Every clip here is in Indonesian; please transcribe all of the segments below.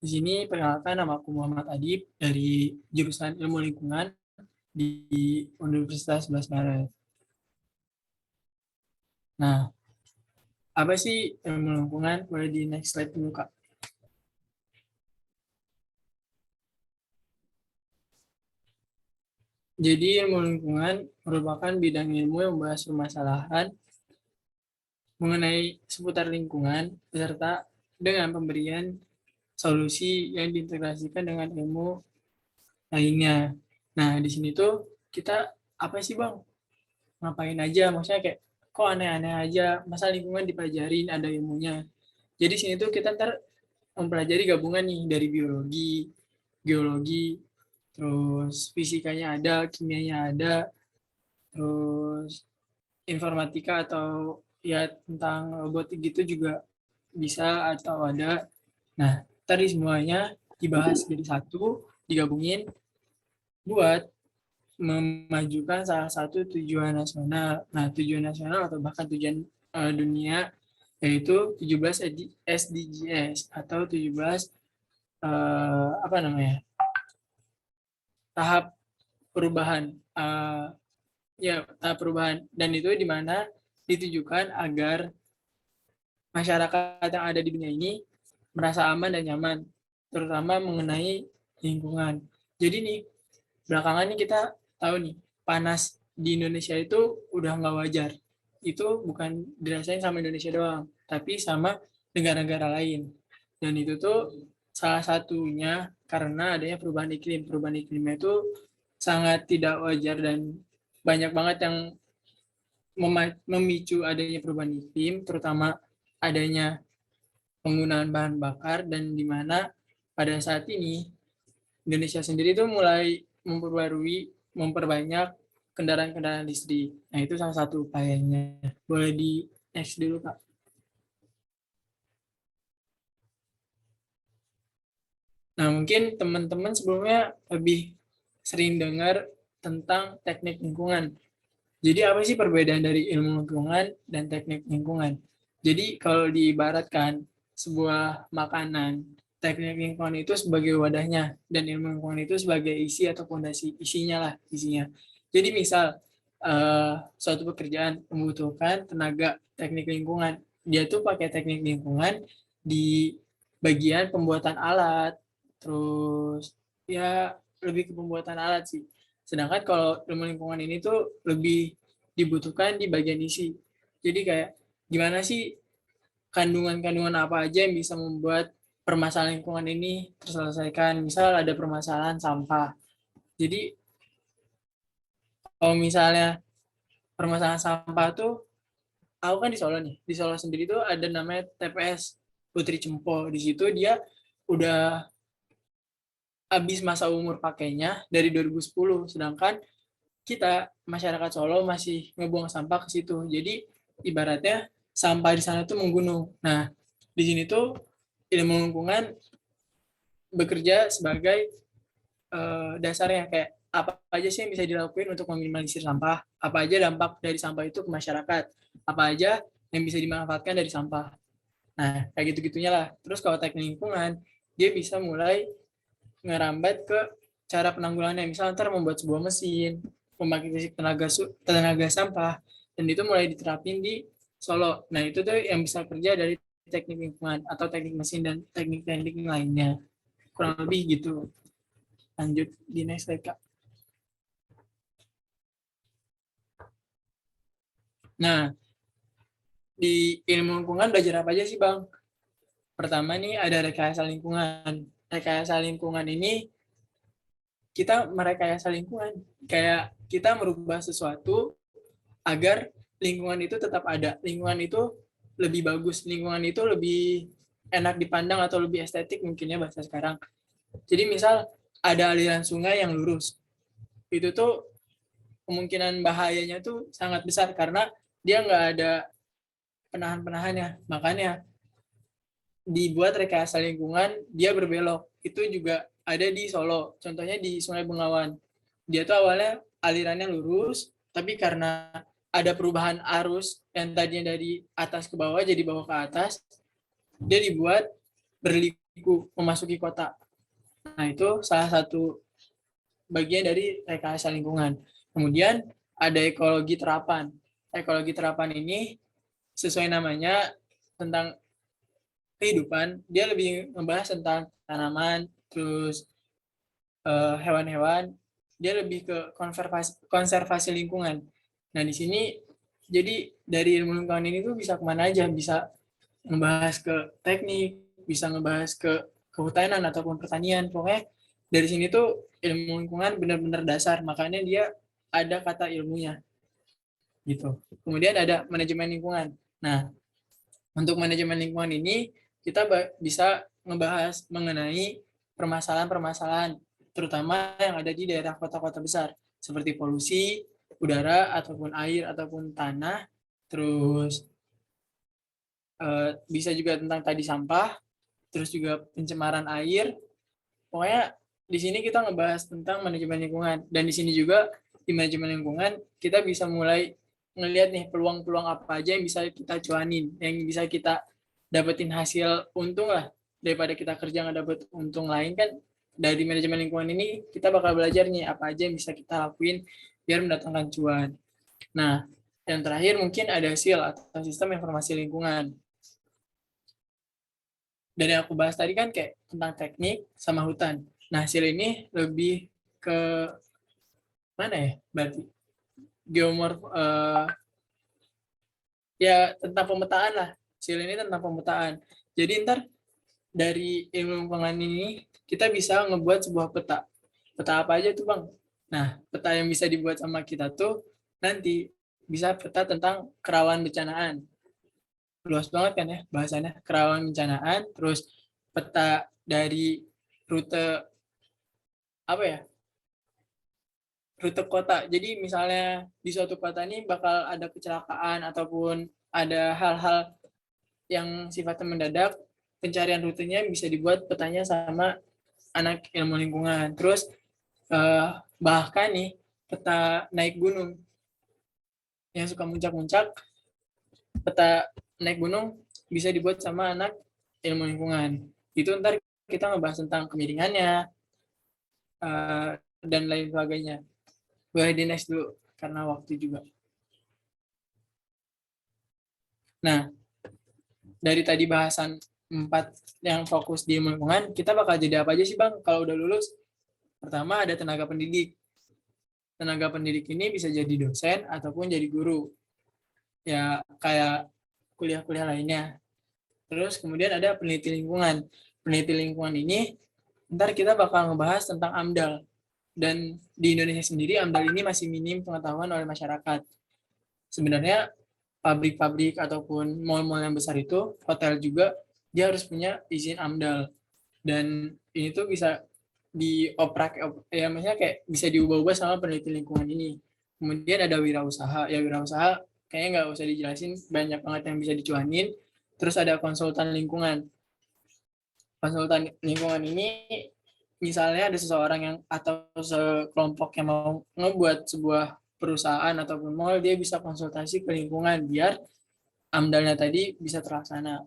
Di sini perkenalkan, nama aku Muhammad Adib dari jurusan Ilmu Lingkungan di Universitas 11 Maret. Nah, apa sih ilmu lingkungan? Boleh di next slide dulu, Kak. Jadi ilmu lingkungan merupakan bidang ilmu yang membahas permasalahan mengenai seputar lingkungan beserta dengan pemberian solusi yang diintegrasikan dengan ilmu lainnya. Nah, di sini tuh kita apa sih, Bang? Ngapain aja? Maksudnya kayak kok aneh-aneh aja, masa lingkungan dipelajarin ada ilmunya. Jadi sini tuh kita ntar mempelajari gabungan nih dari biologi, geologi, terus fisikanya ada, kimianya ada, terus informatika atau ya tentang robotik gitu juga bisa atau ada. Nah, tadi semuanya dibahas jadi satu, digabungin buat memajukan salah satu tujuan nasional. Nah, tujuan nasional atau bahkan tujuan dunia yaitu 17 SDGs atau 17 apa namanya? Tahap perubahan ya tahap perubahan, dan itu di mana ditujukan agar masyarakat yang ada di dunia ini merasa aman dan nyaman, terutama mengenai lingkungan. Jadi nih, belakangan ini kita tahu nih, panas di Indonesia itu udah nggak wajar. Itu bukan dirasain sama Indonesia doang, tapi sama negara-negara lain. Dan itu tuh salah satunya karena adanya perubahan iklim. Perubahan iklimnya itu sangat tidak wajar dan banyak banget yang memicu adanya perubahan iklim, terutama adanya penggunaan bahan bakar, dan di mana pada saat ini Indonesia sendiri tuh mulai memperbanyak kendaraan-kendaraan listrik. Nah, itu salah satu upayanya. Boleh di next dulu, Kak. Nah, mungkin teman-teman sebelumnya lebih sering dengar tentang teknik lingkungan. Jadi apa sih perbedaan dari ilmu lingkungan dan teknik lingkungan? Jadi kalau diibaratkan sebuah makanan, teknik lingkungan itu sebagai wadahnya dan ilmu lingkungan itu sebagai isi atau fondasi isinya lah isinya. Jadi misal suatu pekerjaan membutuhkan tenaga teknik lingkungan, dia tuh pakai teknik lingkungan di bagian pembuatan alat, terus ya lebih ke pembuatan alat sih. Sedangkan kalau ilmu lingkungan ini tuh lebih dibutuhkan di bagian isi. Jadi kayak gimana sih kandungan-kandungan apa aja yang bisa membuat permasalahan lingkungan ini terselesaikan. Misal ada permasalahan sampah. Jadi kalau misalnya permasalahan sampah tuh, aku kan di Solo nih. Di Solo sendiri tuh ada namanya TPS Putri Cempo. Di situ dia udah habis masa umur pakainya dari 2010. Sedangkan kita masyarakat Solo masih ngebuang sampah ke situ. Jadi ibaratnya sampah di sana tuh menggunung. Nah, di sini tuh ilmu lingkungan bekerja sebagai dasarnya, kayak apa aja sih yang bisa dilakukan untuk meminimalisir sampah, apa aja dampak dari sampah itu ke masyarakat, apa aja yang bisa dimanfaatkan dari sampah. Nah, kayak gitu-gitunya lah. Terus kalau teknik lingkungan, dia bisa mulai ngerambat ke cara penanggulangannya. Misalnya ntar membuat sebuah mesin, pembangkit tenaga sampah, dan itu mulai diterapin di Solo. Nah, itu tuh yang bisa kerja dari teknik lingkungan atau teknik mesin dan teknik-teknik lainnya. Kurang lebih gitu. Lanjut di next slide, Kak. Nah, di ilmu lingkungan belajar apa aja sih, Bang? Pertama nih ada rekayasa lingkungan. Rekayasa lingkungan ini kita merekayasa lingkungan. Kayak kita merubah sesuatu agar lingkungan itu tetap ada. Lingkungan itu lebih bagus, lingkungan itu lebih enak dipandang atau lebih estetik mungkin ya bahasa sekarang. Jadi misal ada aliran sungai yang lurus, itu tuh kemungkinan bahayanya tuh sangat besar karena dia nggak ada penahan-penahannya. Makanya dibuat rekayasa lingkungan, dia berbelok. Itu juga ada di Solo. Contohnya di Sungai Bengawan. Dia tuh awalnya alirannya lurus, tapi karena ada perubahan arus yang tadinya dari atas ke bawah jadi bawah ke atas, dia dibuat berliku memasuki kota. Nah, itu salah satu bagian dari rekayasa lingkungan. Kemudian ada ekologi terapan. Ekologi terapan ini sesuai namanya tentang kehidupan, dia lebih membahas tentang tanaman, terus hewan-hewan, dia lebih ke konservasi lingkungan. Nah, di sini jadi dari ilmu lingkungan ini tuh bisa kemana aja, bisa ngebahas ke teknik, bisa ngebahas ke kehutanan ataupun pertanian. Pokoknya dari sini tuh ilmu lingkungan benar-benar dasar, makanya dia ada kata ilmunya gitu. Kemudian ada manajemen lingkungan. Nah, untuk manajemen lingkungan ini kita bisa ngebahas mengenai permasalahan-permasalahan terutama yang ada di daerah kota-kota besar seperti polusi udara ataupun air ataupun tanah, terus bisa juga tentang tadi sampah, terus juga pencemaran air. Pokoknya di sini kita ngebahas tentang manajemen lingkungan, dan di sini juga di manajemen lingkungan kita bisa mulai ngelihat nih peluang-peluang apa aja yang bisa kita cuanin, yang bisa kita dapetin hasil untung lah, daripada kita kerja nggak dapet untung lain kan. Dari manajemen lingkungan ini kita bakal belajar nih apa aja yang bisa kita lakuin biar mendatangkan cuan. Nah, yang terakhir mungkin ada SIL atau sistem informasi lingkungan. Dari yang aku bahas tadi kan kayak tentang teknik sama hutan. Nah, SIL ini lebih ke mana ya? Berarti geomorf ya tentang pemetaan lah. SIL ini tentang pemetaan. Jadi ntar dari ilmu lingkungan ini kita bisa ngebuat sebuah peta. Peta apa aja tuh, Bang? Nah, peta yang bisa dibuat sama kita tuh nanti bisa peta tentang kerawan bencanaan. Luas banget kan ya bahasannya, kerawan bencanaan, terus peta dari rute apa ya? Rute kota. Jadi misalnya di suatu kota ini bakal ada kecelakaan ataupun ada hal-hal yang sifatnya mendadak, pencarian rutenya bisa dibuat petanya sama anak ilmu lingkungan. Terus bahkan nih peta naik gunung yang suka muncak-muncak, peta naik gunung bisa dibuat sama anak ilmu lingkungan. Itu ntar kita ngebahas tentang kemiringannya dan lain sebagainya. Boleh di next dulu karena waktu juga. Nah, dari tadi bahasan 4 yang fokus di ilmu lingkungan, kita bakal jadi apa aja sih, Bang, kalau udah lulus? Pertama ada tenaga pendidik. Tenaga pendidik ini bisa jadi dosen ataupun jadi guru. Ya, kayak kuliah-kuliah lainnya. Terus kemudian ada peneliti lingkungan. Peneliti lingkungan ini ntar kita bakal ngebahas tentang AMDAL. Dan di Indonesia sendiri AMDAL ini masih minim pengetahuan oleh masyarakat. Sebenarnya pabrik-pabrik ataupun mall-mall yang besar itu, hotel juga, dia harus punya izin AMDAL. Dan ini tuh bisa dioprak, ya maksudnya kayak bisa diubah-ubah sama peneliti lingkungan ini. Kemudian ada wirausaha. Ya wirausaha kayaknya nggak usah dijelasin, banyak banget yang bisa dicuanin. Terus ada konsultan lingkungan. Konsultan lingkungan ini misalnya ada seseorang yang atau sekelompok yang mau ngebuat sebuah perusahaan ataupun mall, dia bisa konsultasi ke lingkungan biar AMDAL-nya tadi bisa terlaksana.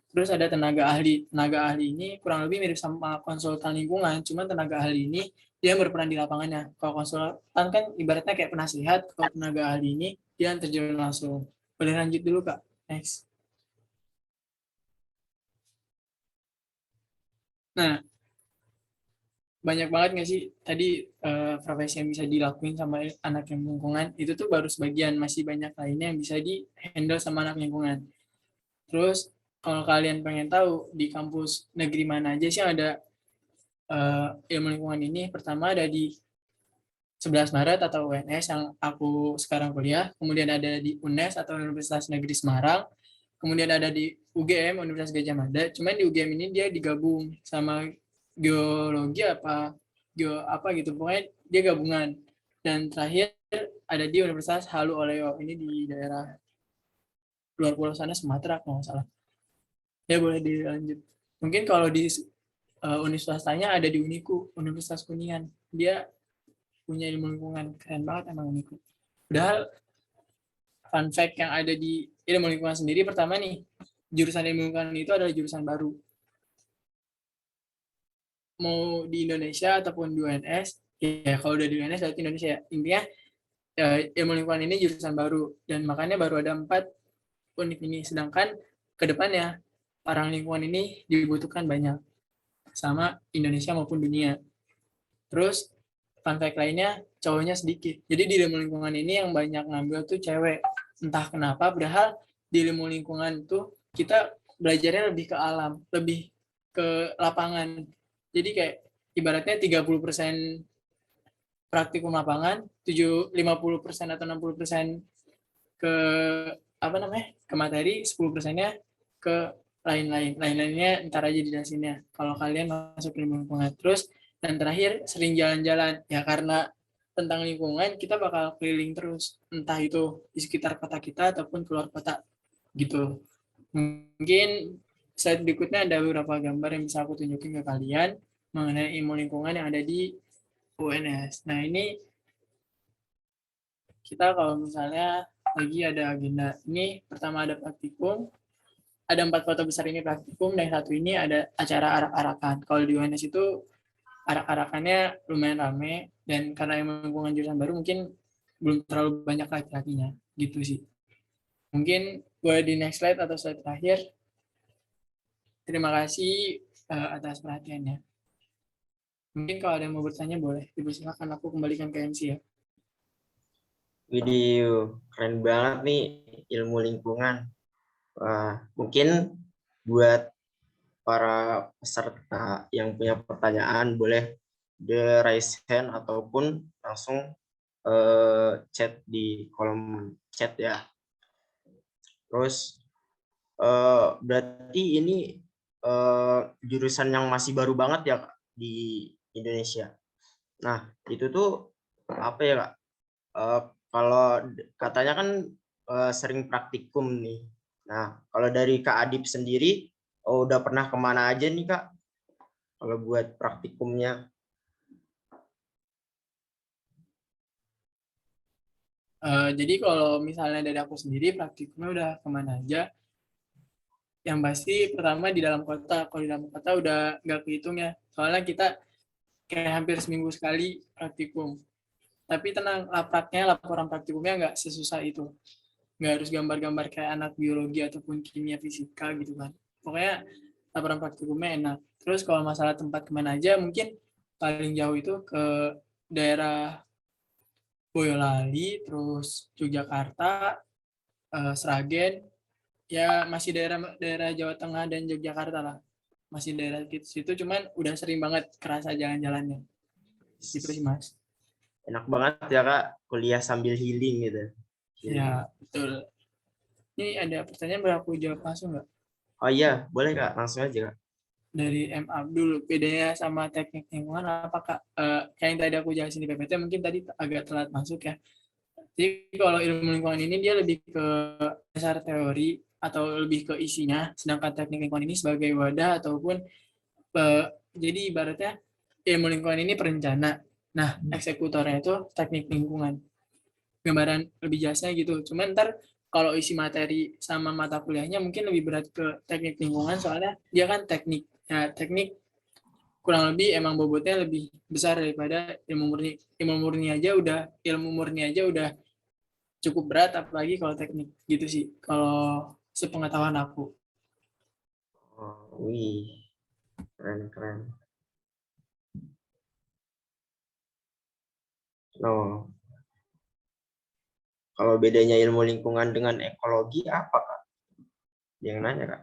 Terus ada tenaga ahli. Tenaga ahli ini kurang lebih mirip sama konsultan lingkungan, cuman tenaga ahli ini dia berperan di lapangannya. Kalau konsultan kan ibaratnya kayak penasihat, kalau tenaga ahli ini dia yang terjun langsung. Boleh lanjut dulu, Kak. Next. Nah, banyak banget nggak sih tadi profesi yang bisa dilakuin sama anak yang lingkungan, itu tuh baru sebagian, masih banyak lainnya yang bisa di handle sama anak lingkungan. Terus kalau kalian pengen tahu di kampus negeri mana aja sih yang ada ilmu lingkungan ini, pertama ada di 11 Maret atau UNS yang aku sekarang kuliah, kemudian ada di UNES atau Universitas Negeri Semarang, kemudian ada di UGM Universitas Gajah Mada. Cuman di UGM ini dia digabung sama geologi apa gitu, pokoknya dia gabungan. Dan terakhir ada di Universitas Halu Oleo, ini di daerah luar pulau sana, Sumatera kalau nggak salah. Ya boleh dilanjut. Mungkin kalau di universitas swastanya ada di Uniku, Universitas Kuningan. Dia punya ilmu lingkungan, keren banget emang Uniku. Padahal fun fact yang ada di ilmu lingkungan sendiri, pertama nih, jurusan ilmu lingkungan itu adalah jurusan baru. mau di Indonesia ataupun di UNS, ya kalau udah di UNS berarti Indonesia ya. Intinya ilmu lingkungan ini jurusan baru, dan makanya baru ada 4 univ ini. Sedangkan ke depannya orang lingkungan ini dibutuhkan banyak sama Indonesia maupun dunia. Terus fun fact lainnya, cowoknya sedikit. Jadi di ilmu lingkungan ini yang banyak ngambil tuh cewek. Entah kenapa, padahal di ilmu lingkungan tuh kita belajarnya lebih ke alam, lebih ke lapangan. Jadi kayak ibaratnya 30% praktikum lapangan, 50% atau 60% ke apa namanya? Ke materi, 10%-nya ke lain-lain. Lain-lainnya ntar aja dijelasinnya. Kalau kalian masuk ilmu lingkungan. Terus dan terakhir sering jalan-jalan. Ya karena tentang lingkungan kita bakal keliling terus. Entah itu di sekitar kota kita ataupun keluar kota gitu. Mungkin slide berikutnya ada beberapa gambar yang bisa aku tunjukin ke kalian mengenai ilmu lingkungan yang ada di UNS. Nah ini kita kalau misalnya lagi ada agenda. Ini pertama ada praktikum, ada 4 foto besar ini praktikum, dan satu ini ada acara arak-arakan. Kalau di UNS itu arak-arakannya lumayan rame, dan karena emang lingkungan jurusan baru mungkin belum terlalu banyak laki-lakinya gitu sih. Mungkin boleh di next slide atau slide terakhir. Terima kasih atas perhatiannya. Mungkin kalau ada yang mau bertanya boleh dipersilakan, aku kembalikan ke MC ya. Video keren banget nih ilmu lingkungan. Wah, mungkin buat para peserta yang punya pertanyaan boleh di raise hand ataupun langsung chat di kolom chat ya. Terus berarti ini jurusan yang masih baru banget ya Kak, di Indonesia. Nah itu tuh apa ya Kak? Kalau katanya kan sering praktikum nih. Nah kalau dari Kak Adip sendiri, udah pernah kemana aja nih Kak? Kalau buat praktikumnya? Jadi kalau misalnya dari aku sendiri praktikumnya udah kemana aja, yang pasti pertama di dalam kota. Kalau di dalam kota udah nggak kehitung ya, soalnya kita kayak hampir seminggu sekali praktikum. Tapi tenang, laporan praktikumnya nggak sesusah itu, nggak harus gambar-gambar kayak anak biologi ataupun kimia fisika gitu kan. Pokoknya laporan praktikumnya enak. Terus kalau masalah tempat kemana aja, mungkin paling jauh itu ke daerah Boyolali, terus Yogyakarta, Sragen, ya masih daerah daerah Jawa Tengah dan Yogyakarta lah, masih daerah situ, cuman udah sering banget kerasa jalan-jalannya gitu sih mas. Enak banget ya Kak, kuliah sambil healing gitu. Healing. Ya betul. Ini ada pertanyaan, boleh aku jawab langsung nggak? Oh iya, boleh Kak, langsung aja Kak. Dari M Abdul, bedanya sama teknik lingkungan apa kak? Kayak yang tadi aku jelasin di PPT, mungkin tadi agak telat masuk ya. Jadi kalau ilmu lingkungan ini dia lebih ke dasar teori atau lebih ke isinya, sedangkan teknik lingkungan ini sebagai wadah ataupun jadi ibaratnya ilmu lingkungan ini perencana. Nah, eksekutornya itu teknik lingkungan. Gambaran lebih jelasnya gitu. Cuman ntar kalau isi materi sama mata kuliahnya mungkin lebih berat ke teknik lingkungan, soalnya dia kan teknik. Ya, teknik kurang lebih emang bobotnya lebih besar daripada ilmu murni. Ilmu murni aja udah cukup berat, apalagi kalau teknik gitu sih. Kalau sepengetahuan aku. Oh, wih, keren keren. No, kalau bedanya ilmu lingkungan dengan ekologi apa Kak? Yang nanya Kak.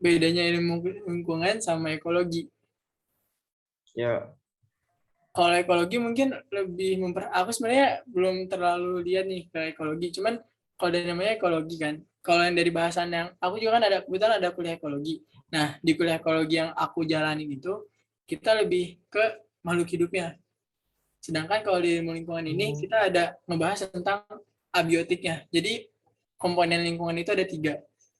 Bedanya ilmu lingkungan sama ekologi. Ya, Kalau ekologi mungkin lebih aku sebenarnya belum terlalu lihat nih ke ekologi, cuman kalau dari namanya ekologi kan, kalau yang dari bahasan yang aku juga kan ada kebetulan ada kuliah ekologi. Nah di kuliah ekologi yang aku jalanin itu kita lebih ke makhluk hidupnya, sedangkan kalau di ilmu lingkungan ini kita ada ngebahas tentang abiotiknya. Jadi komponen lingkungan itu ada 3,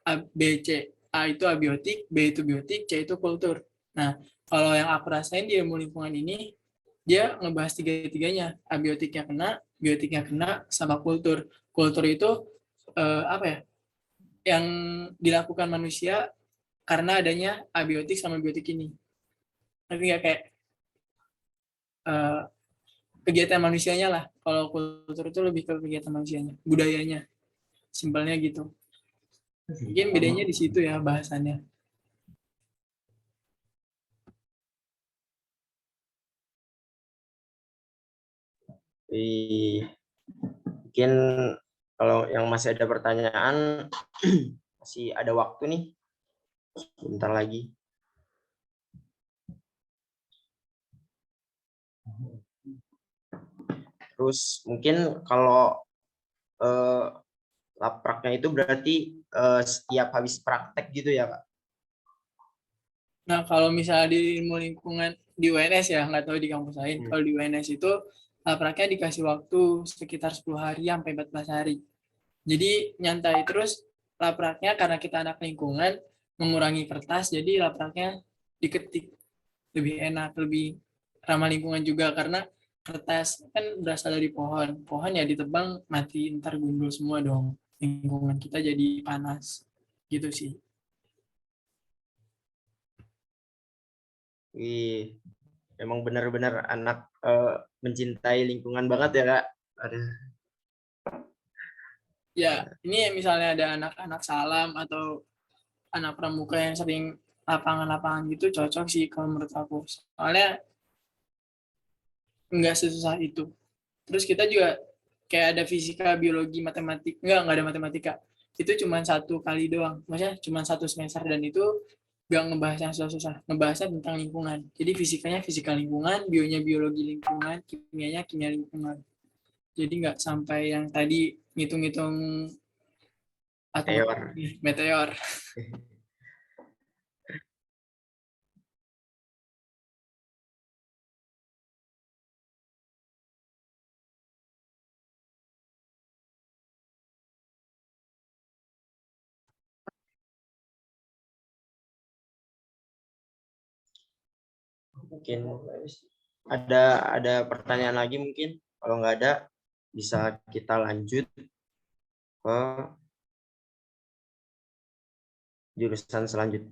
A, B, C. A itu abiotik, B itu biotik, C itu kultur. Nah kalau yang aku rasain di ilmu lingkungan ini, dia ngebahas tiga-tiganya, abiotiknya kena, biotiknya kena, sama kultur. Kultur itu apa ya, yang dilakukan manusia karena adanya abiotik sama biotik ini. Tapi nggak kayak eh, kegiatan manusianya lah. Kalau kultur itu lebih ke kegiatan manusianya, budayanya. Simpelnya gitu. Mungkin bedanya di situ ya bahasannya. Mungkin kalau yang masih ada pertanyaan, masih ada waktu nih, bentar lagi. Terus mungkin kalau lapraknya itu berarti setiap habis praktek gitu ya, Kak? Nah, kalau misalnya di ilmu lingkungan di UNS ya, nggak tahu di kampus lain. Kalau di UNS itu lapraknya dikasih waktu sekitar 10 hari sampai 14 hari. Jadi nyantai terus lapraknya karena kita anak lingkungan mengurangi kertas, jadi lapraknya diketik lebih enak, lebih ramah lingkungan juga karena kertas kan berasal dari pohon. Pohon ya ditebang mati, ntar gundul semua dong. Lingkungan kita jadi panas. Gitu sih. Wih, emang benar-benar anak mencintai lingkungan banget ya, Kak. Ada. Ya, ini misalnya ada anak-anak salam atau anak pramuka yang sering lapangan-lapangan gitu cocok sih kalau menurut aku. Soalnya nggak sesusah itu. Terus kita juga kayak ada fisika, biologi, matematik. Nggak ada matematika. Itu cuma 1 kali doang. Maksudnya cuma 1 semester dan itu nggak ngebahas yang susah-susah. Ngebahasnya tentang lingkungan. Jadi fisikanya fisika lingkungan, bionya biologi lingkungan, kimianya kimia lingkungan. Jadi nggak sampai yang tadi ngitung-ngitung atau Meteor. meteor. Mungkin ada pertanyaan lagi mungkin. Kalau nggak ada, bisa kita lanjut ke jurusan selanjutnya.